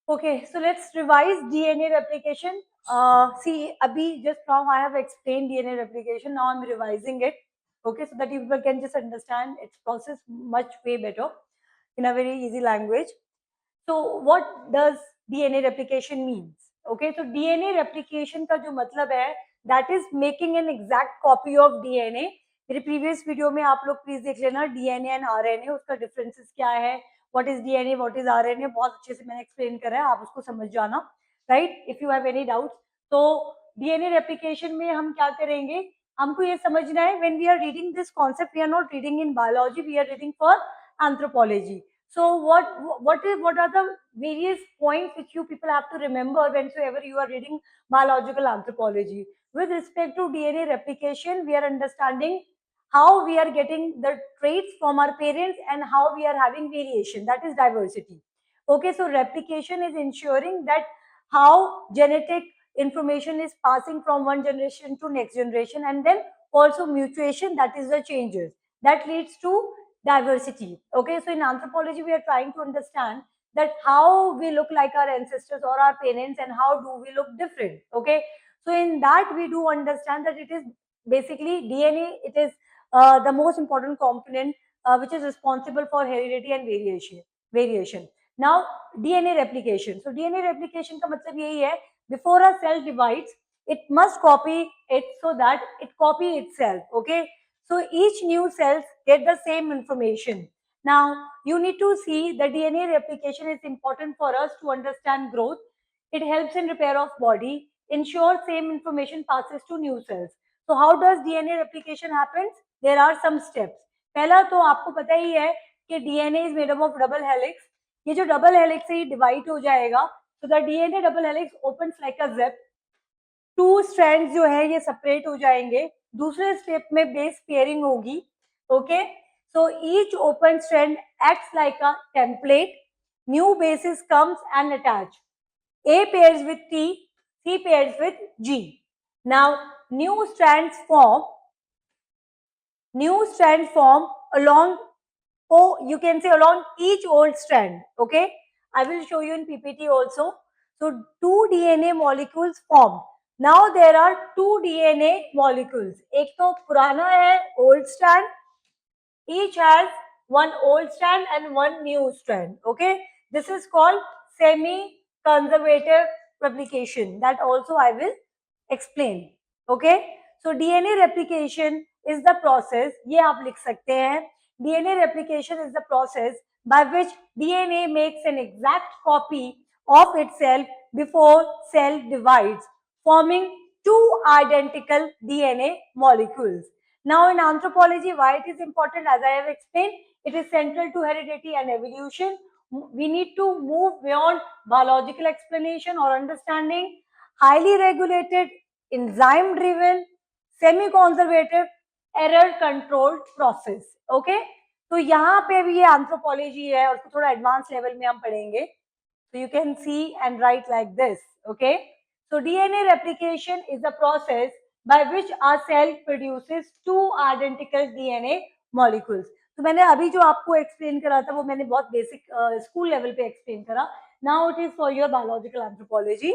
Okay, so let's revise DNA replication. See, Abhi, just now I have explained DNA replication. Now I'm revising it. Okay, so that people can just understand its process much way better in a very easy language. So what does DNA replication means? Okay, so DNA replication का जो मतलब है, that is making an exact copy of DNA. मेरे previous video में आप लोग please देख लेना DNA and RNA उसका differences क्या है, what is DNA, what is RNA, बहुत अच्छे से मैंने explain करा है, आप उसको समझ जाना, right? If you have any doubts, तो DNA replication में हम क्या करेंगे, हमको ये समझना है when we are reading this concept, we are not reading in biology, we are reading for anthropology. So what are the various points which you people have to remember whenever you are reading biological anthropology? With respect to DNA replication, we are understanding how we are getting the traits from our parents and how we are having variation, that is diversity. Okay, so replication is ensuring that how genetic information is passing from one generation to next generation, and then also mutation, that is the changes that leads to diversity. Okay, so in anthropology we are trying to understand that how we look like our ancestors or our parents and how do we look different. Okay, so in that we do understand that it is basically DNA, it is the most important component which is responsible for heredity and variation. Now DNA replication, so DNA replication का मतलब यही है, before a cell divides it must copy it so that it copy itself. Okay, so each new cells get the same information. Now you need to see the DNA replication is important for us to understand growth. It helps in repair of body, ensures same information passes to new cells. So how does DNA replication happens? There are some steps. पहला तो आपको पता ही है कि DNA is made up of double helix. ये जो double helix है ये divide हो जाएगा. So the DNA double helix opens like a zip. Two strands जो है ये सेपरेट हो जाएंगे. दूसरे स्टेप में बेस पेयरिंग होगी. Okay, so each open strand acts like a template. New basis comes and attach. A pairs with T, C pairs with G. Now new strands form. New strands form along, oh, you can say along each old strand. Okay, I will show you in PPT also. So two DNA molecules formed. Now there are two DNA molecules. एक तो पुराना है old strand. Each has one old strand and one new strand. Okay, this is called semi-conservative replication. That also I will explain. Okay, so DNA replication is the process. ये आप लिख सकते हैं. DNA replication is the process by which DNA makes an exact copy of itself before cell divides, forming two identical DNA molecules. Now in anthropology, why it is important, as I have explained, it is central to heredity and evolution. We need to move beyond biological explanation or understanding. Highly regulated, enzyme driven, semi conservative, error controlled process. Okay, तो यहाँ पे भी ये anthropology है और थोड़ा advance level में हम पढ़ेंगे. So you can see and write like this. Okay, so DNA replication is the process by which our cell produces two identical DNA molecules. तो मैंने अभी जो आपको एक्सप्लेन करा था वो मैंने बहुत बेसिक स्कूल लेवल पे एक्सप्लेन करा. Now it is for your biological anthropology.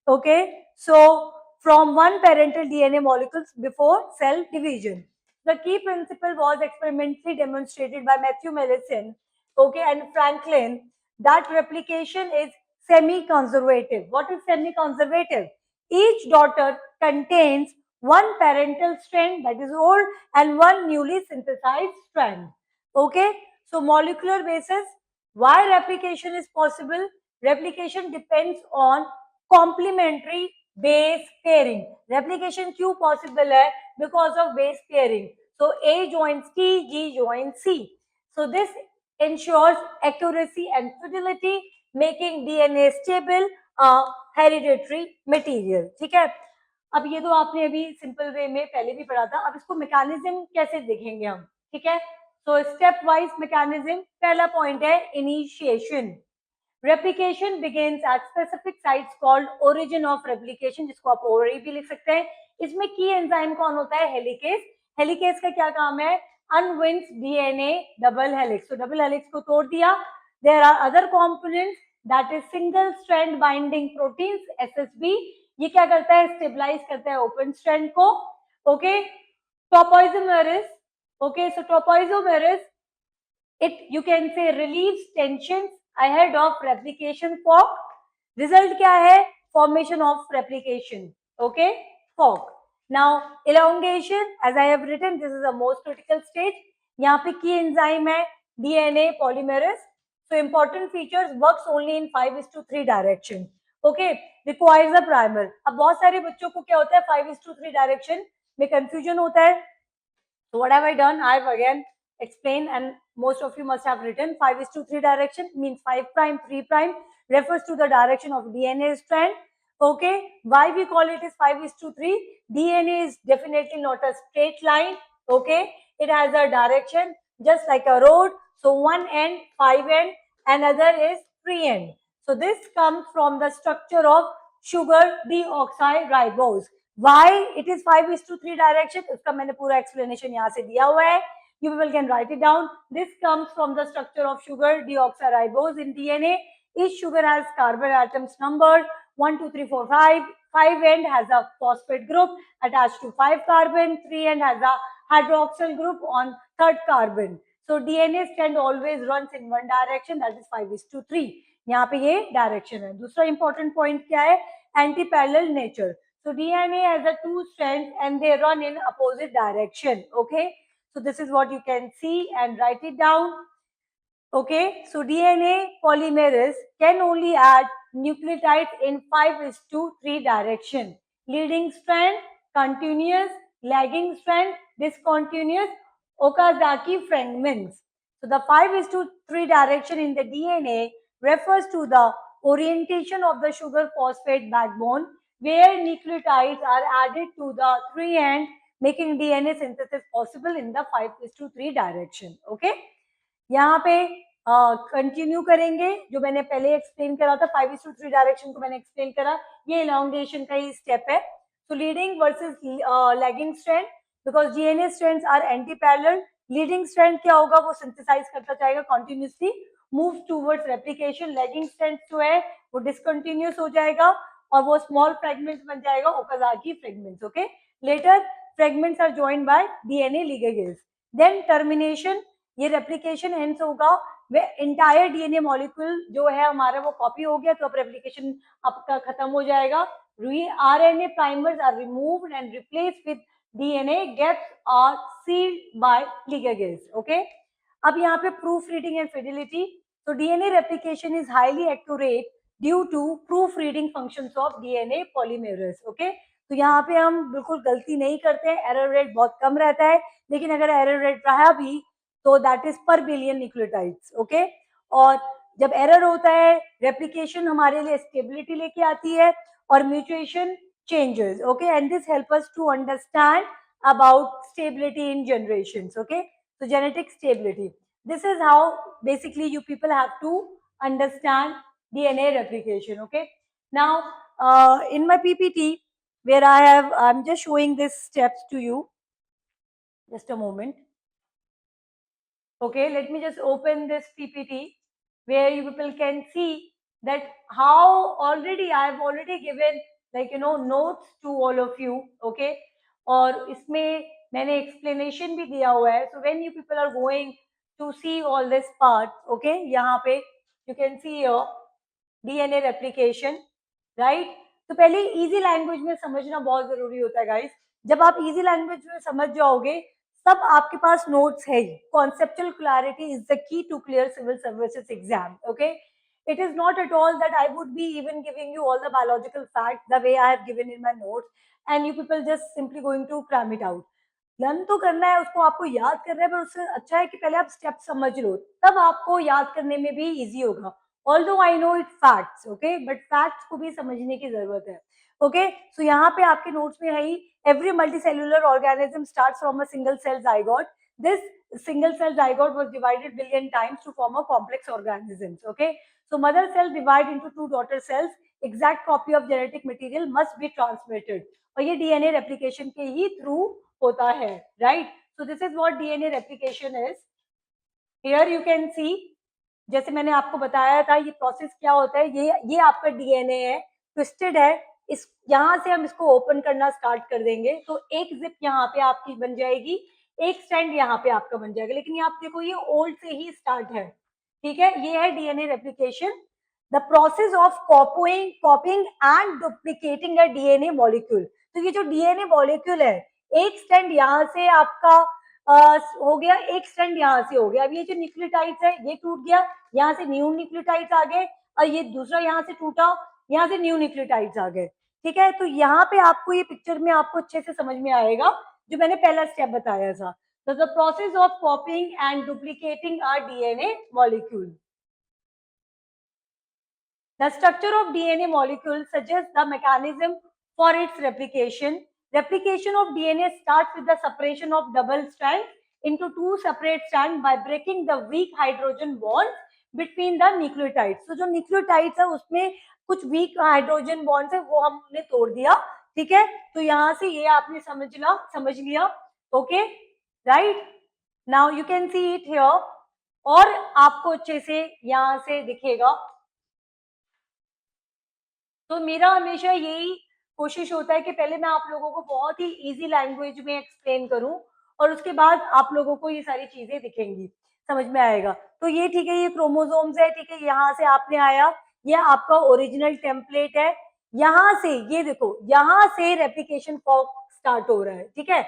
Okay, so from one parental DNA molecules before cell division. The key principle was experimentally demonstrated by Matthew Mellison, okay, and Franklin, that replication is semi-conservative. What is semi-conservative? Each daughter contains one parental strand, that is old, and one newly synthesized strand. Okay, so molecular basis, why replication is possible? Replication depends on complementary base pairing. Replication क्यों possible है? Because of base pairing. So A joins T, G joins C. So this ensures accuracy and fidelity, making DNA stable, hereditary material. ठीक है, अब ये तो आपने अभी simple way में पहले भी पढ़ा था. अब इसको मैकेनिज्म कैसे देखेंगे हम. ठीक है, so step wise mechanism. पहला पॉइंट है initiation. Replication begins at specific sites called origin of replication, जिसको आप ORI भी लिख सकते हैं. इसमें की एंजाइम कौन होता है? हेलिकेस. हेलिकेस का क्या काम है? Unwinds DNA double helix. तो डबल हेलिक्स को तोड़ दिया. There are other components that is single strand binding proteins, SSB. ये क्या करता है, स्टेबलाइज करता है ओपन स्ट्रैंड को. Okay, topoisomerase. Okay, so topoisomerase, it you can say relieves tensions ahead of replication fork. Result क्या है, formation of replication. Okay, fork. Now elongation, as I have written, this is the most critical stage. यहाँ पे key enzyme है DNA polymerase. So important features, works only in 5:3 direction. Okay, requires a primer. अब बहुत सारे बच्चों को क्या होता है 5:3 direction में confusion होता है. So what have I done? I have again explained, and most of you must have written 5:3 direction means 5 prime, 3 prime refers to the direction of DNA strand. Okay, why we call it is 5:3? DNA is definitely not a straight line. Okay, it has a direction just like a road. So one end 5 end, another is 3 end. So this comes from the structure of sugar deoxyribose. Why it is 5:3 direction, उसका मैंने पूरा explanation यहाँ से दिया हुआ है. You people can write it down. This comes from the structure of sugar deoxyribose in DNA. Each sugar has carbon atoms numbered 1, 2, 3, 4, 5. 5 end has a phosphate group attached to 5 carbon. 3 end has a hydroxyl group on 3rd carbon. So DNA strand always runs in one direction, that is 5:3. यहाँ पे ये direction है. दूसरा important point क्या है, anti-parallel nature. So DNA has a 2 strands and they run in opposite direction. Okay, so this is what you can see and write it down. Okay, so DNA polymerase can only add nucleotides in 5:3 direction. Leading strand, continuous, lagging strand, discontinuous, Okazaki fragments. So the 5:3 direction in the DNA refers to the orientation of the sugar phosphate backbone, where nucleotides are added to the 3 end, making DNA synthesis possible in the 5:3 direction. Okay, यहाँ पे continue करेंगे जो मैंने पहले explain करा था 5:3 direction को मैंने एक्सप्लेन करा, ये इलॉन्गेशन का ही स्टेप है. So leading versus lagging strand, because DNA strands are antiparallel. Leading strand क्या होगा, वो सिंथेसाइज करता जाएगा continuously, move towards replication. Lagging strand जो है वो डिसकंटिन्यूस हो जाएगा और वो स्मॉल फ्रेगमेंट्स बन जाएगा, Okazaki fragments. Okay, later fragments are joined by DNA ligases. Then termination, ये रेप्लिकेशन एंड्स होगा वे इंटायर डीएनए मॉलिक्यूल जो है हमारा वो कॉपी हो गया, तो अब रेप्लिकेशन आपका खत्म हो जाएगा. RNA primers are removed and replaced with DNA gaps are sealed by ligases. Okay, अब यहाँ पे प्रूफ रीडिंग एंड फिडिलिटी. तो DNA replication is highly accurate due to proof reading functions of DNA polymerase. Okay, तो यहाँ पे हम बिल्कुल गलती नहीं करते हैं, एरर रेट बहुत कम रहता है, लेकिन अगर एरर रेट रहा भी तो दैट इज पर बिलियन न्यूक्लियोटाइड्स. ओके, और जब एरर होता है रेप्लिकेशन हमारे लिए स्टेबिलिटी लेके आती है और mutation changes. Okay, and this help us to understand about stability in generations. Okay, so genetic stability, this is how basically you people have to understand DNA replication. Okay, now in my PPT where I'm just showing these steps to you, just a moment. Okay, let me just open this PPT where you people can see that how already I have already given like notes to all of you. Okay, और इसमें मैंने explanation भी दिया हुआ है. So when you people are going to see all this part, okay, यहाँ पे you can see your DNA replication, right? तो पहले easy language में समझना बहुत जरूरी होता है guys. जब आप easy language में समझ जाओगे सब आपके पास नोट्स है. Conceptual clarity is the key to clear civil services exam. Okay, it is not at all that I would be even giving you all the biological facts the way I have given in my notes and you people just simply going to cram it out. Learn तो करना है, उसको आपको याद करना है, पर उससे अच्छा है कि पहले आप स्टेप समझ लो, तब आपको याद करने में भी इजी होगा. Although I know it facts, okay, but facts को भी समझने की जरूरत है. ओके, सो यहाँ पे आपके नोट्स में है ही every multicellular organism starts from a single cell zygote. This single cell zygote was divided billion times to form a complex organisms. Okay, so mother cell divide into two daughter cells. Exact copy of genetic material must be transmitted. और ये DNA replication के ही through होता है, right? So this is what DNA replication is. Here you can see जैसे मैंने आपको बताया था ये प्रोसेस क्या होता है, ये आपका डीएनए है, ट्विस्टेड है, इस यहाँ से हम इसको ओपन करना स्टार्ट कर देंगे तो एक जिप यहाँ पे आपकी बन जाएगी, एक स्टैंड यहाँ पे आपका बन जाएगा। लेकिन ये आप देखो ये ओल्ड से ही स्टार्ट है, ठीक है। ये है DNA replication, the process of copying and duplicating a DNA molecule. तो ये जो डीएनए मॉलिक्यूल है, एक स्टैंड यहाँ से आपका हो गया, एक स्ट्रैंड यहाँ से हो गया। अब ये जो न्यूक्लियोटाइड्स है ये टूट गया, यहाँ से न्यू न्यूक्लियोटाइड्स आ गए, और ये दूसरा यहाँ से टूटा, यहाँ से न्यू न्यूक्लियोटाइड्स आ गए, ठीक है। तो यहाँ पे आपको ये पिक्चर में आपको अच्छे से समझ में आएगा जो मैंने पहला स्टेप बताया था। तो the process of copying and duplicating our DNA molecule. The structure of DNA molecule suggests the mechanism for its replication. Replication of DNA starts with the separation of double strands into two separate strands by breaking the weak hydrogen bonds between the nucleotides. So जो nucleotides है उसमें कुछ weak hydrogen bonds है वो हमने तोड़ दिया, ठीक है। तो यहाँ से ये आपने समझ लिया, okay, right. Now you can see it here, और आपको अच्छे से यहाँ से दिखेगा। तो मेरा हमेशा यही कोशिश होता है कि पहले मैं आप लोगों को बहुत ही इजी लैंग्वेज में एक्सप्लेन करूं और उसके बाद आप लोगों को ये सारी चीजें दिखेंगी, समझ में आएगा। तो ये ठीक है, ये क्रोमोसोम्स है, ठीक है, यहाँ से आपने आया, ये आपका ओरिजिनल टेम्पलेट है, यहाँ से ये देखो यहाँ से रेप्लिकेशन स्टार्ट हो रहा है, ठीक है।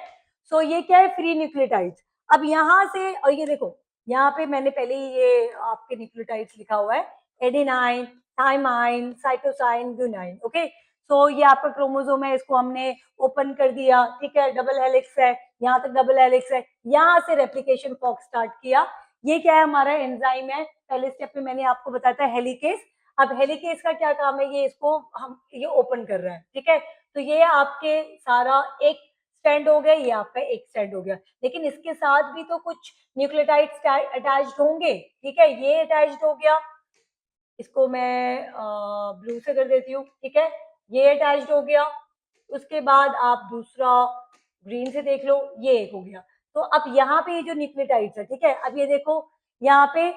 सो ये क्या है, फ्री न्यूक्लियोटाइड्स। अब यहाँ से, और ये देखो यहाँ पे मैंने पहले ही ये आपके न्यूक्लियोटाइड्स लिखा हुआ है, एडेनाइन, थाइमाइन, साइटोसाइन, गुनाइन, ओके। सो ये आपका क्रोमोसोम है, इसको हमने ओपन कर दिया, ठीक है, डबल हेलिक्स है, यहाँ तक डबल हेलिक्स है, यहाँ से रेप्लिकेशन फॉक स्टार्ट किया। ये क्या है, हमारा एंजाइम है, पहले स्टेप में मैंने आपको बताया था हेलिकेस। अब हेलिकेस का क्या काम है, ये इसको हम ये ओपन कर रहा है, ठीक है। तो ये आपके सारा एक स्टैंड हो गया, ये आपका एक स्टैंड हो गया, लेकिन इसके साथ भी तो कुछ न्यूक्लियोटाइड्स अटैच्ड होंगे, ठीक है। ये अटैच्ड हो गया, इसको मैं ब्लू से कर देती हूँ, ठीक है, ये अटैच्ड हो गया। उसके बाद आप दूसरा ग्रीन से देख लो, ये एक हो गया। तो अब यहाँ पे ये जो न्यूक्लियोटाइड्स है, ठीक है, अब ये देखो यहाँ पे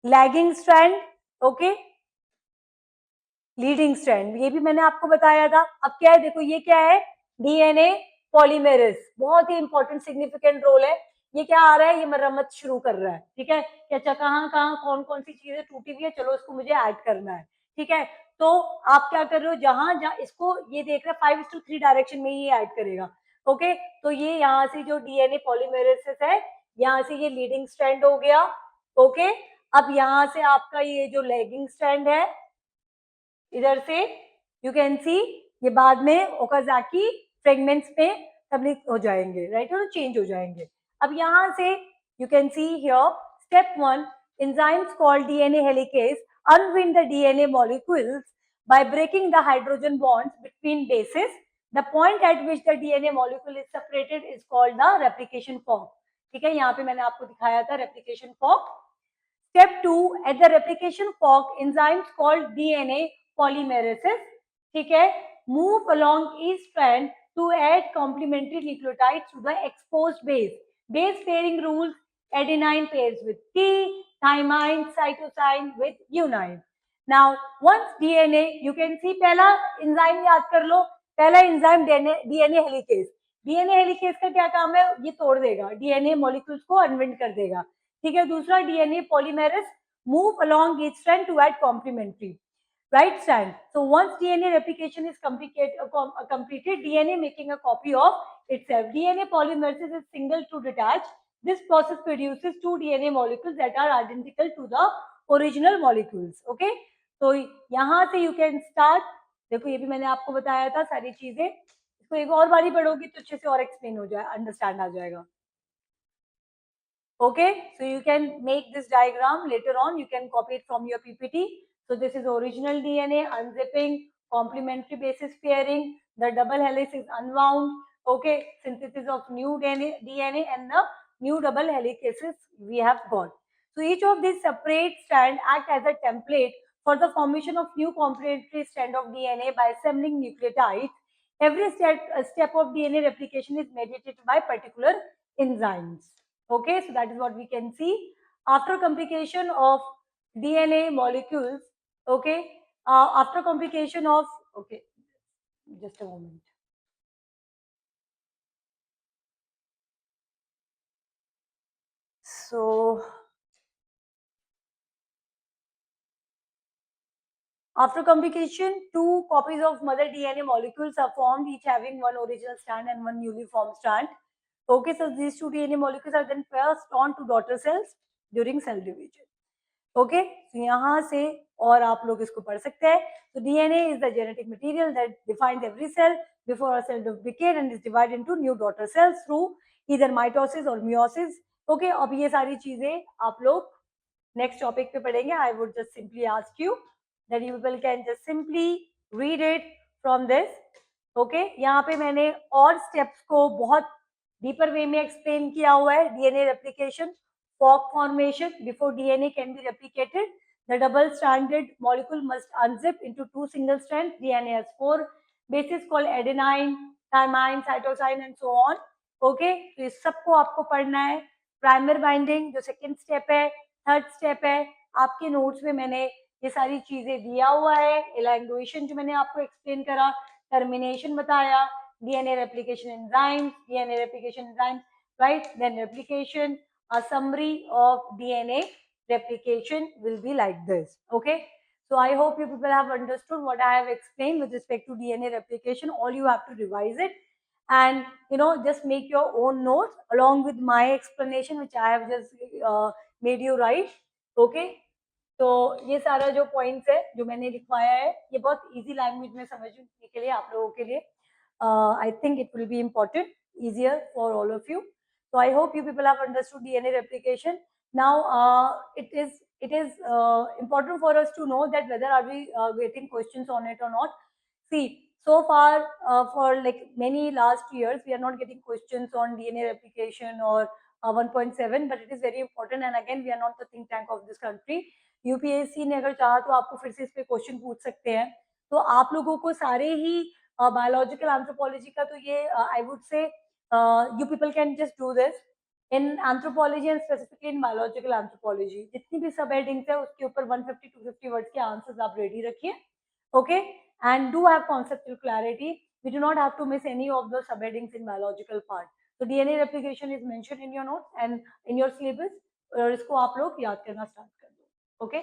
lagging strand, okay, leading strand, ये भी मैंने आपको बताया था। अब क्या है, देखो ये क्या है, डीएनए पॉलीमेरेज, बहुत ही इंपॉर्टेंट सिग्निफिकेंट रोल है। ये क्या आ रहा है, ये मरम्मत शुरू कर रहा है, ठीक है, कि अच्छा कहाँ कहाँ कौन कौन सी चीजें टूटी हुई है, चलो इसको मुझे ऐड करना है, ठीक है। तो आप क्या कर रहे हो, जहां जहां इसको ये देख रहे हैं 5:3 डायरेक्शन में ही ऐड करेगा, ओके। तो ये यहाँ से जो डीएनए पॉलीमेरेसिस है, यहाँ से ये लीडिंग स्ट्रैंड हो गया, ओके। अब यहाँ से आपका ये जो लैगिंग स्ट्रैंड है, इधर से यू कैन सी ये बाद में ओकाजाकी फ्रेगमेंट्स में तब्दील हो जाएंगे, राइट, और चेंज हो जाएंगे। अब यहाँ से you can see here step 1, enzymes called DNA helicase unwind the DNA molecules by breaking the hydrogen bonds between bases. The point at which the DNA molecule is separated is called the replication fork. ठीक है, यहाँ पे मैंने आपको दिखाया था replication fork. Step 2, at the replication fork, enzymes called DNA polymerases, ठीक है, move along each strand to add complementary nucleotides to the exposed base. Base pairing rules: adenine pairs with T, thymine, cytosine with guanine. Now, once DNA, you can see पहला enzyme याद कर लो, पहला enzyme DNA helicase. DNA helicase का क्या काम है, ये तोड़ देगा, DNA molecules को अनविंड कर देगा, ठीक है। दूसरा DNA polymerase move along each strand to add complementary right strand. So once DNA replication is completed, DNA making a copy of itself. DNA polymerization is single to detach. This process produces two DNA molecules that are identical to the original molecules. Okay? तो यहाँ से you can start. देखो ये भी मैंने आपको बताया था सारी चीजें, इसको एक और बारी पढ़ोगी तो अच्छे से और एक्सप्लेन हो जाए, अंडरस्टैंड आ जाएगा। Okay, so you can make this diagram later on, you can copy it from your PPT. So this is original DNA, unzipping, complementary basis pairing, the double helix is unwound, okay, synthesis of new DNA and the new double helices we have got. So each of these separate strands act as a template for the formation of new complementary strand of DNA by assembling nucleotides. Every step of DNA replication is mediated by particular enzymes. Okay, so that is what we can see. after complication of DNA molecules, okay, after complication of, okay, just a moment. So after complication, two copies of mother DNA molecules are formed, each having one original strand and one newly formed strand. Okay, so these two DNA molecules are then passed on to daughter cells during cell division. Okay, तो यहाँ से और आप लोग इसको पढ़ सकते हैं. तो DNA is the genetic material that defines every cell before a cell duplicate and is divided into new daughter cells through either mitosis or meiosis. Okay, अब ये सारी चीजें आप लोग नेक्स्ट टॉपिक पे पढ़ेंगे. I would just simply ask you that you people can just simply read it from this. Okay, यहाँ पे मैंने और स्टेप्स को बहुत डीपर वे में एक्सप्लेन किया हुआ है. DNA replication, fork formation. Before DNA can be replicated, the double-stranded molecule must unzip into two single strands. DNA has four bases called adenine, thymine, cytosine, and so on. Okay, तो इस सबको आपको पढ़ना है. Primer binding जो second step है, third step है. आपके नोट्स में मैंने ये सारी चीजें दिया हुआ है. एलैंगुएशन जो मैंने आपको एक्सप्लेन करा, टर्मिनेशन बताया, DNA replication enzymes, DNA replication enzymes, right? Then replication, a summary of DNA replication will be like this. Okay, so I hope you people have understood what I have explained with respect to DNA replication. All you have to revise it and just make your own notes along with my explanation which I have just made you write. Okay, तो ये सारा जो points है जो मैंने लिखवाया है ये बहुत इजी लैंग्वेज में समझने के लिए आप लोगों के लिए I think it will be important, easier for all of you. So I hope you people have understood DNA replication. Now it is important for us to know that whether are we getting questions on it or not. See, so far for like many last years we are not getting questions on DNA replication or 1.7, but it is very important and again we are not the think tank of this country. UPSC ने अगर चाहा तो आपको फिर से इस पे question पूछ सकते हैं. तो आप लोगों को सारे ही बायोलॉजिकल एंथ्रोपोलॉजी का तो ये I would say you people can just do this in anthropology and specifically in biological anthropology. जितनी भी सब हेडिंग्स है उसके ऊपर 150-250 वर्ड्स के आंसर्स आप रेडी रखिए. Okay, and do have conceptual clarity. We do not have to miss any of the sub headings in biological part. तो DNA replication is mention in your notes and in your syllabus और इसको आप लोग याद करना start कर दो. Okay.